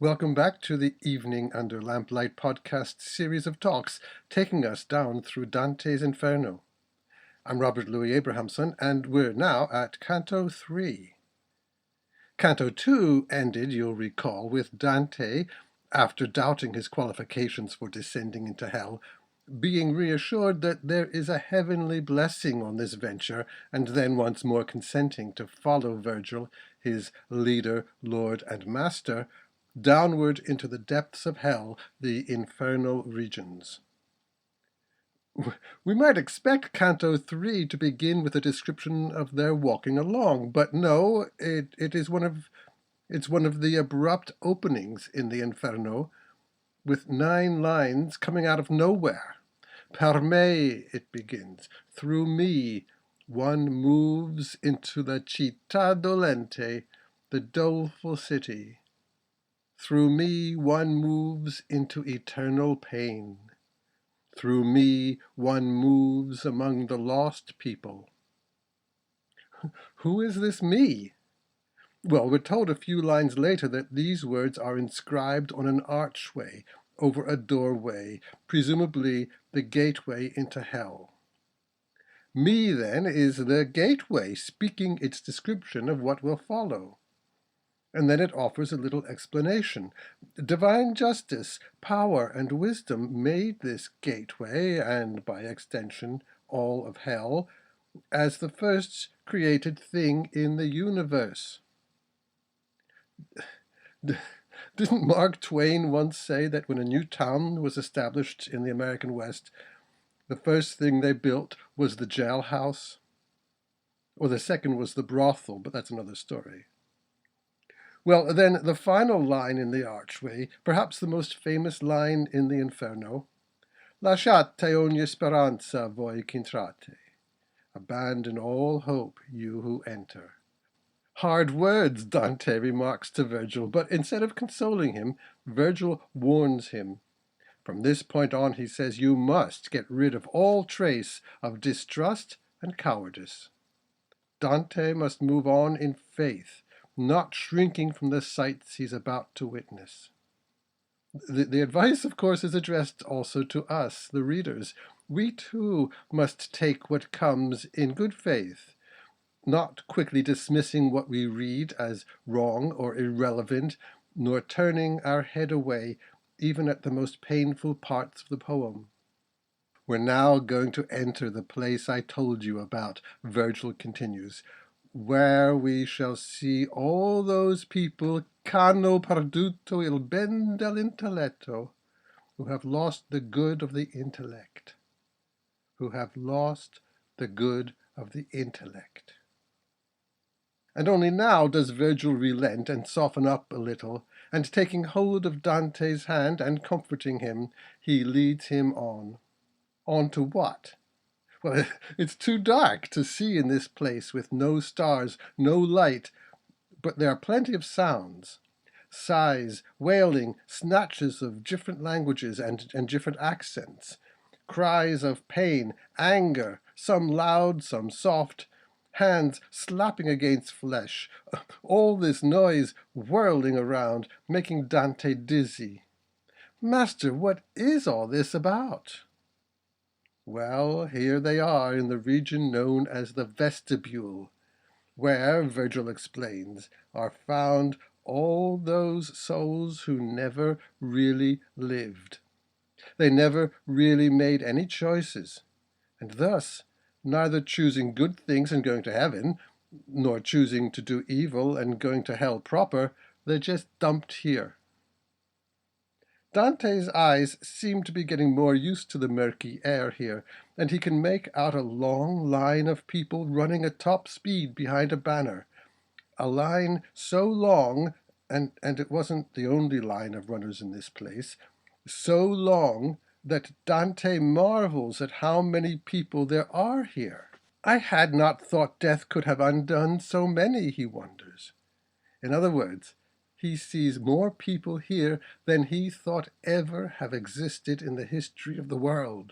Welcome back to the Evening Under Lamplight podcast series of talks taking us down through Dante's Inferno. I'm Robert Louis Abrahamson, and we're now at Canto 3. Canto 2 ended, you'll recall, with Dante, after doubting his qualifications for descending into hell, being reassured that there is a heavenly blessing on this venture, and then once more consenting to follow Virgil, his leader, lord, and master, downward into the depths of hell, the Infernal Regions. We might expect Canto 3 to begin with a description of their walking along, but no, it's one of the abrupt openings in the Inferno, with 9 lines coming out of nowhere. Per me, it begins, through me, one moves into the città dolente, the doleful city. Through me one moves into eternal pain. Through me one moves among the lost people. Who is this me? Well, we're told a few lines later that these words are inscribed on an archway over a doorway, presumably the gateway into hell. Me, then, is the gateway, speaking its description of what will follow. And then it offers a little explanation. Divine justice, power, and wisdom made this gateway, and by extension all of hell, as the first created thing in the universe. Didn't Mark Twain once say that when a new town was established in the American West, the first thing they built was the jailhouse? Or the second was the brothel, but that's another story. Well, then, the final line in the archway, perhaps the most famous line in the Inferno, Lasciate ogni speranza voi qu'entrate. Abandon all hope, you who enter. Hard words, Dante remarks to Virgil, but instead of consoling him, Virgil warns him. From this point on, he says, you must get rid of all trace of distrust and cowardice. Dante must move on in faith, not shrinking from the sights he's about to witness. The advice, of course, is addressed also to us, the readers. We too must take what comes in good faith, not quickly dismissing what we read as wrong or irrelevant, nor turning our head away even at the most painful parts of the poem. We're now going to enter the place I told you about, Virgil continues, where we shall see all those people c'hanno perduto il ben dell'intelletto, who have lost the good of the intellect, who have lost the good of the intellect. And only now does Virgil relent and soften up a little, and taking hold of Dante's hand and comforting him, he leads him on. On to what? Well, it's too dark to see in this place with no stars, no light, but there are plenty of sounds. Sighs, wailing, snatches of different languages and different accents. Cries of pain, anger, some loud, some soft. Hands slapping against flesh. All this noise whirling around, making Dante dizzy. Master, what is all this about? Well, here they are in the region known as the vestibule, where, Virgil explains, are found all those souls who never really lived. They never really made any choices, and thus, neither choosing good things and going to heaven, nor choosing to do evil and going to hell proper, they're just dumped here. Dante's eyes seem to be getting more used to the murky air here, and he can make out a long line of people running at top speed behind a banner. A line so long, and it wasn't the only line of runners in this place, so long that Dante marvels at how many people there are here. I had not thought death could have undone so many, he wonders. In other words, he sees more people here than he thought ever have existed in the history of the world.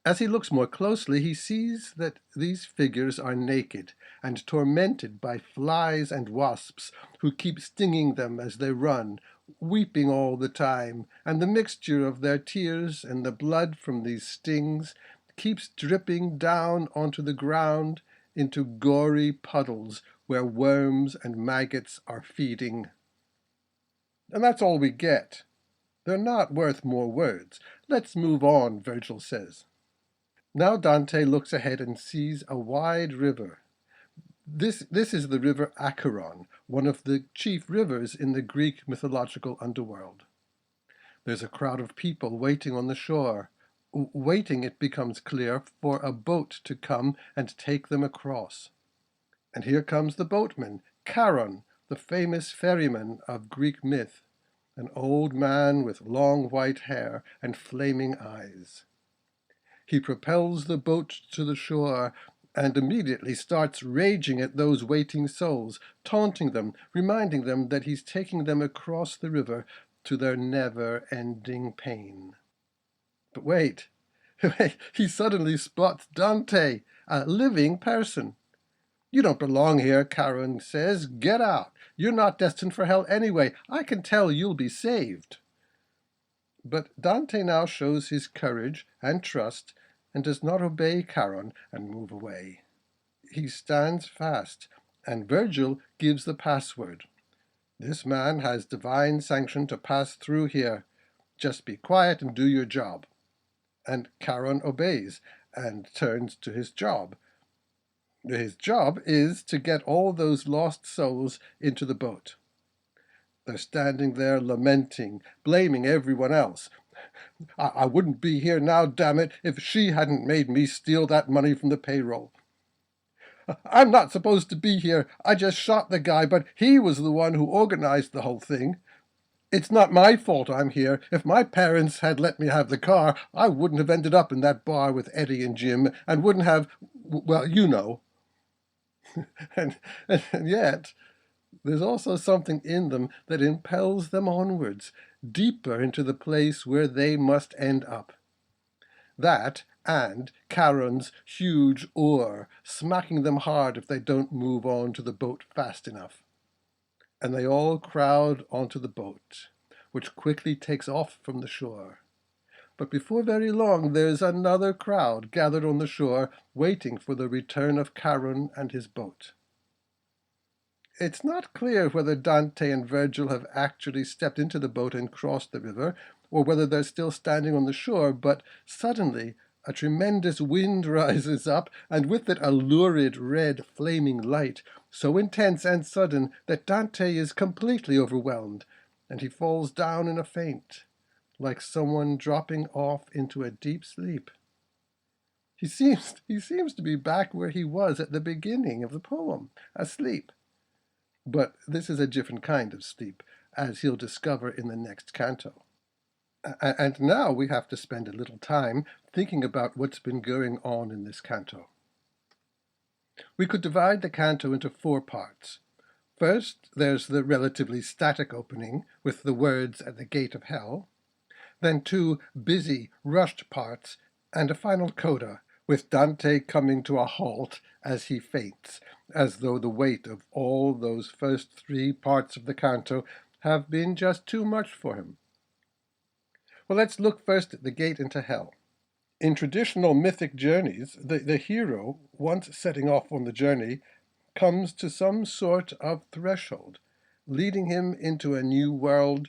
As he looks more closely, he sees that these figures are naked and tormented by flies and wasps who keep stinging them as they run, weeping all the time, and the mixture of their tears and the blood from these stings keeps dripping down onto the ground into gory puddles where worms and maggots are feeding. And that's all we get. They're not worth more words. Let's move on, Virgil says. Now Dante looks ahead and sees a wide river. This is the River Acheron, one of the chief rivers in the Greek mythological underworld. There's a crowd of people waiting on the shore. Waiting, it becomes clear, for a boat to come and take them across. And here comes the boatman, Charon, the famous ferryman of Greek myth, an old man with long white hair and flaming eyes. He propels the boat to the shore and immediately starts raging at those waiting souls, taunting them, reminding them that he's taking them across the river to their never-ending pain. But wait, he suddenly spots Dante, a living person. "You don't belong here," Charon says. "Get out. You're not destined for hell anyway. I can tell you'll be saved." But Dante now shows his courage and trust and does not obey Charon and move away. He stands fast, and Virgil gives the password. "This man has divine sanction to pass through here. Just be quiet and do your job." And Charon obeys and turns to his job. His job is to get all those lost souls into the boat. They're standing there lamenting, blaming everyone else. I wouldn't be here now, damn it, if she hadn't made me steal that money from the payroll. I'm not supposed to be here. I just shot the guy, but he was the one who organized the whole thing. It's not my fault I'm here. If my parents had let me have the car, I wouldn't have ended up in that bar with Eddie and Jim, and wouldn't have, well, you know. and yet, there's also something in them that impels them onwards, deeper into the place where they must end up. That, and Charon's huge oar, smacking them hard if they don't move on to the boat fast enough. And they all crowd onto the boat, which quickly takes off from the shore. But before very long, there's another crowd gathered on the shore, waiting for the return of Charon and his boat. It's not clear whether Dante and Virgil have actually stepped into the boat and crossed the river, or whether they're still standing on the shore, but suddenly a tremendous wind rises up, and with it a lurid red flaming light, so intense and sudden that Dante is completely overwhelmed, and he falls down in a faint, like someone dropping off into a deep sleep. He seems to be back where he was at the beginning of the poem, asleep. But this is a different kind of sleep, as he'll discover in the next canto. And now we have to spend a little time thinking about what's been going on in this canto. We could divide the canto into 4 parts. First, there's the relatively static opening with the words "at the gate of hell", then 2 busy, rushed parts, and a final coda, with Dante coming to a halt as he faints, as though the weight of all those first 3 parts of the canto have been just too much for him. Well, let's look first at the gate into hell. In traditional mythic journeys, the hero, once setting off on the journey, comes to some sort of threshold, leading him into a new world,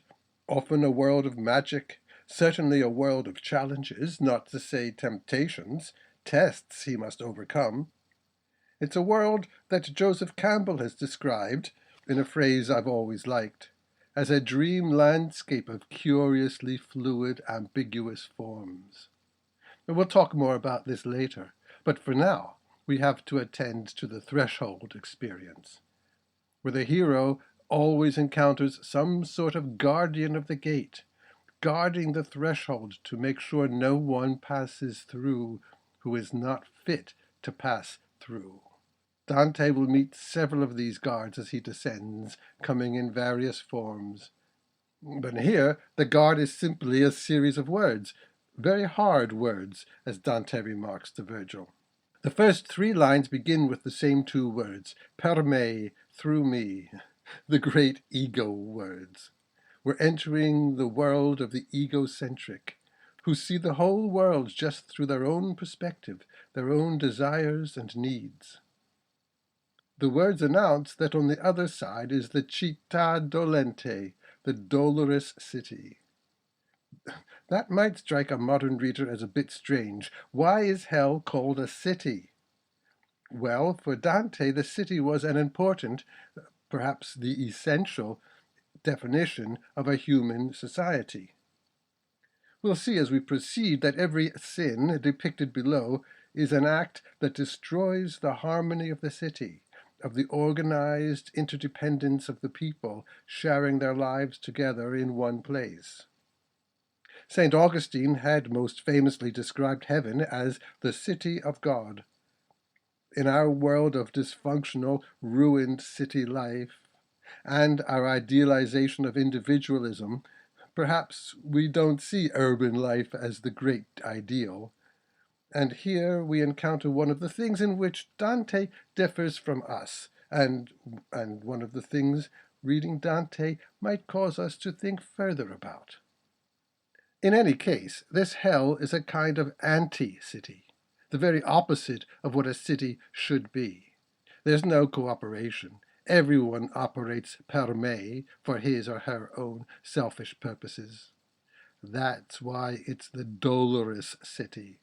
often a world of magic, certainly a world of challenges, not to say temptations, tests he must overcome. It's a world that Joseph Campbell has described, in a phrase I've always liked, as a dream landscape of curiously fluid, ambiguous forms. And we'll talk more about this later, but for now, we have to attend to the threshold experience, where the hero always encounters some sort of guardian of the gate, guarding the threshold to make sure no one passes through who is not fit to pass through. Dante will meet several of these guards as he descends, coming in various forms. But here, the guard is simply a series of words. very hard words, as Dante remarks to Virgil. The first 3 lines begin with the same 2 words, per me, through me, the great ego words. We're entering the world of the egocentric, who see the whole world just through their own perspective, their own desires and needs. The words announce that on the other side is the città dolente, the dolorous city. That might strike a modern reader as a bit strange. Why is hell called a city? Well, for Dante, the city was an important, perhaps the essential, definition of a human society. We'll see as we proceed that every sin depicted below is an act that destroys the harmony of the city, of the organized interdependence of the people sharing their lives together in one place. St. Augustine had most famously described heaven as the city of God. In our world of dysfunctional, ruined city life, and our idealization of individualism, perhaps we don't see urban life as the great ideal. And here we encounter one of the things in which Dante differs from us, and one of the things reading Dante might cause us to think further about. In any case, this hell is a kind of anti-city, the very opposite of what a city should be. There's no cooperation. Everyone operates per me, for his or her own selfish purposes. That's why it's the dolorous city.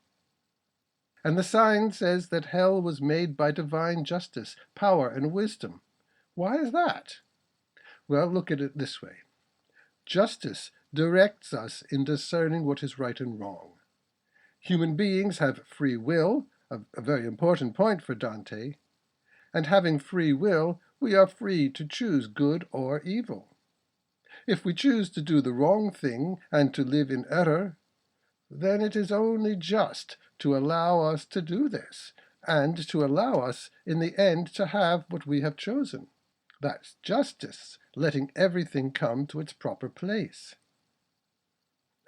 And the sign says that hell was made by divine justice, power, and wisdom. Why is that? Well, look at it this way. Justice directs us in discerning what is right and wrong. Human beings have free will, a very important point for Dante, and having free will, we are free to choose good or evil. If we choose to do the wrong thing and to live in error, then it is only just to allow us to do this, and to allow us, in the end, to have what we have chosen. That's justice, letting everything come to its proper place.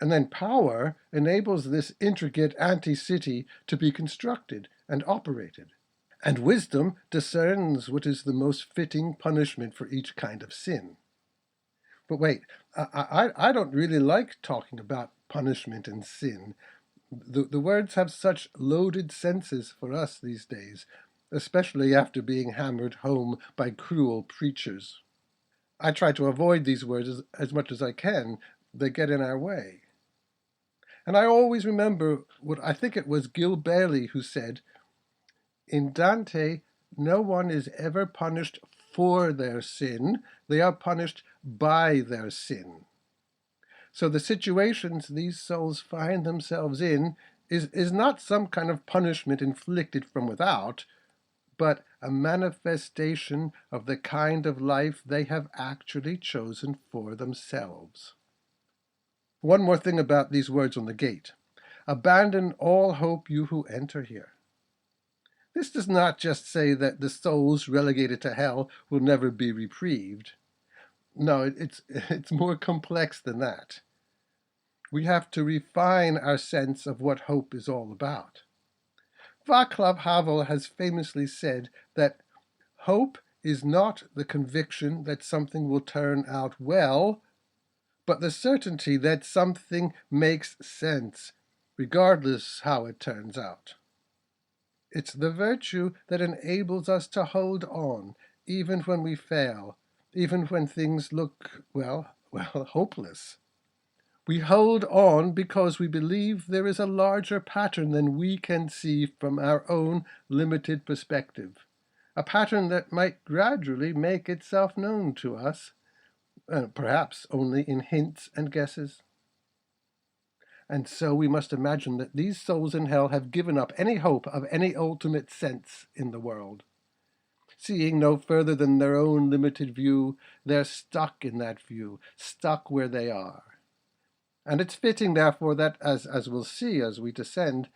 And then power enables this intricate anti-city to be constructed and operated. And wisdom discerns what is the most fitting punishment for each kind of sin. But wait, I don't really like talking about punishment and sin. The words have such loaded senses for us these days, especially after being hammered home by cruel preachers. I try to avoid these words as much as I can. They get in our way. And I always remember what I think it was Gil Bailey who said, in Dante, no one is ever punished for their sin, they are punished by their sin. So the situations these souls find themselves in is not some kind of punishment inflicted from without, but a manifestation of the kind of life they have actually chosen for themselves. One more thing about these words on the gate. Abandon all hope, you who enter here. This does not just say that the souls relegated to hell will never be reprieved. No, it's more complex than that. We have to refine our sense of what hope is all about. Václav Havel has famously said that hope is not the conviction that something will turn out well, but the certainty that something makes sense, regardless how it turns out. It's the virtue that enables us to hold on, even when we fail, even when things look, well, hopeless. We hold on because we believe there is a larger pattern than we can see from our own limited perspective, a pattern that might gradually make itself known to us, perhaps only in hints and guesses. And so we must imagine that these souls in hell have given up any hope of any ultimate sense in the world. Seeing no further than their own limited view, they're stuck in that view, stuck where they are. And it's fitting, therefore, that, as we'll see as we descend,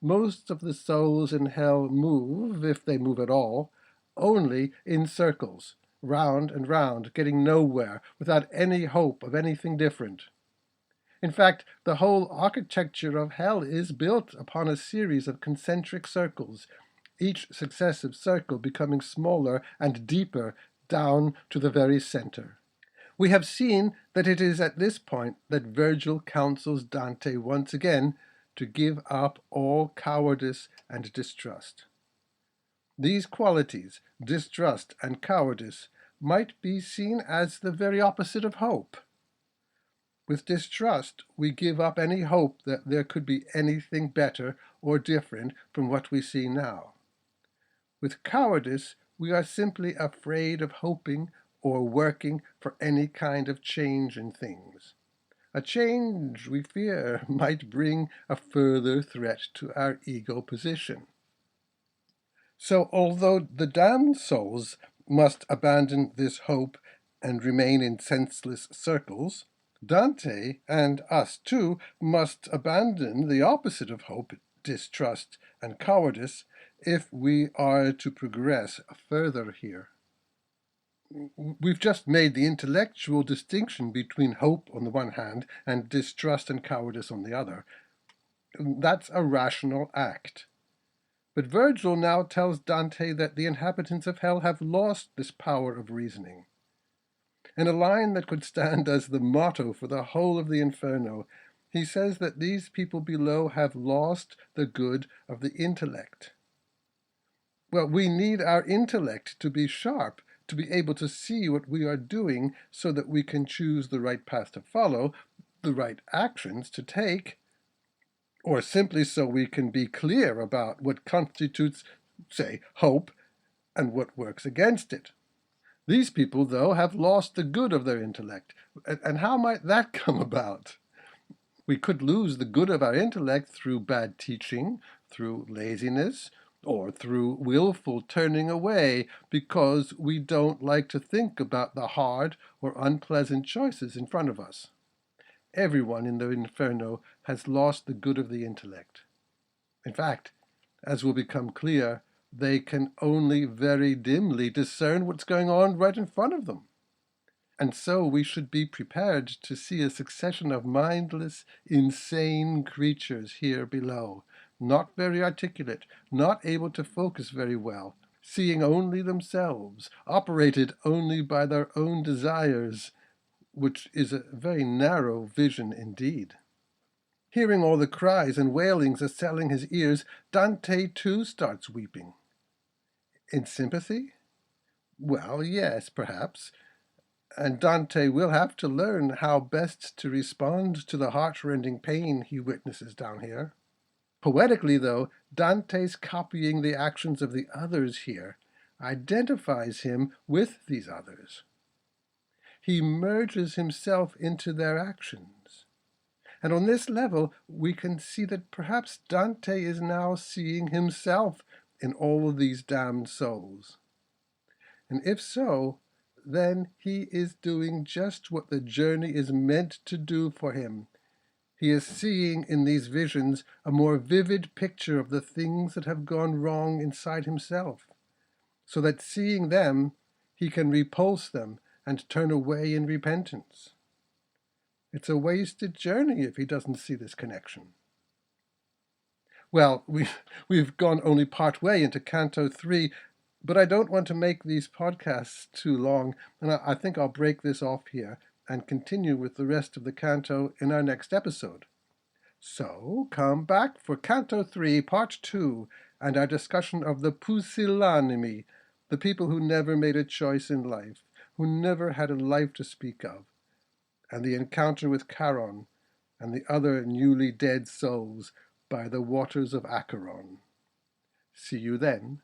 most of the souls in hell move, if they move at all, only in circles, round and round, getting nowhere, without any hope of anything different. In fact, the whole architecture of hell is built upon a series of concentric circles, each successive circle becoming smaller and deeper down to the very center. We have seen that it is at this point that Virgil counsels Dante once again to give up all cowardice and distrust. These qualities, distrust and cowardice, might be seen as the very opposite of hope. With distrust, we give up any hope that there could be anything better or different from what we see now. With cowardice, we are simply afraid of hoping or working for any kind of change in things. A change, we fear, might bring a further threat to our ego position. So although the damned souls must abandon this hope and remain in senseless circles, Dante, and us too, must abandon the opposite of hope, distrust, and cowardice if we are to progress further here. We've just made the intellectual distinction between hope on the one hand and distrust and cowardice on the other. That's a rational act. But Virgil now tells Dante that the inhabitants of hell have lost this power of reasoning. In a line that could stand as the motto for the whole of the Inferno, he says that these people below have lost the good of the intellect. Well, we need our intellect to be sharp, to be able to see what we are doing so that we can choose the right path to follow, the right actions to take, or simply so we can be clear about what constitutes, say, hope and what works against it. These people, though, have lost the good of their intellect. And how might that come about? We could lose the good of our intellect through bad teaching, through laziness, or through willful turning away because we don't like to think about the hard or unpleasant choices in front of us. Everyone in the Inferno has lost the good of the intellect. In fact, as will become clear, they can only very dimly discern what's going on right in front of them. And so we should be prepared to see a succession of mindless, insane creatures here below, not very articulate, not able to focus very well, seeing only themselves, operated only by their own desires, which is a very narrow vision indeed. Hearing all the cries and wailings assailing his ears, Dante too starts weeping. In sympathy? Well, yes, perhaps. And Dante will have to learn how best to respond to the heart-rending pain he witnesses down here. Poetically, though, Dante's copying the actions of the others here identifies him with these others. He merges himself into their actions. And on this level, we can see that perhaps Dante is now seeing himself in all of these damned souls. And if so, then he is doing just what the journey is meant to do for him. He is seeing in these visions a more vivid picture of the things that have gone wrong inside himself, so that seeing them, he can repulse them and turn away in repentance. It's a wasted journey if he doesn't see this connection. Well, we've gone only part way into Canto 3, but I don't want to make these podcasts too long, and I think I'll break this off here and continue with the rest of the canto in our next episode. So come back for Canto 3, Part 2, and our discussion of the pusillanimi, the people who never made a choice in life, who never had a life to speak of, and the encounter with Charon and the other newly dead souls by the waters of Acheron. See you then.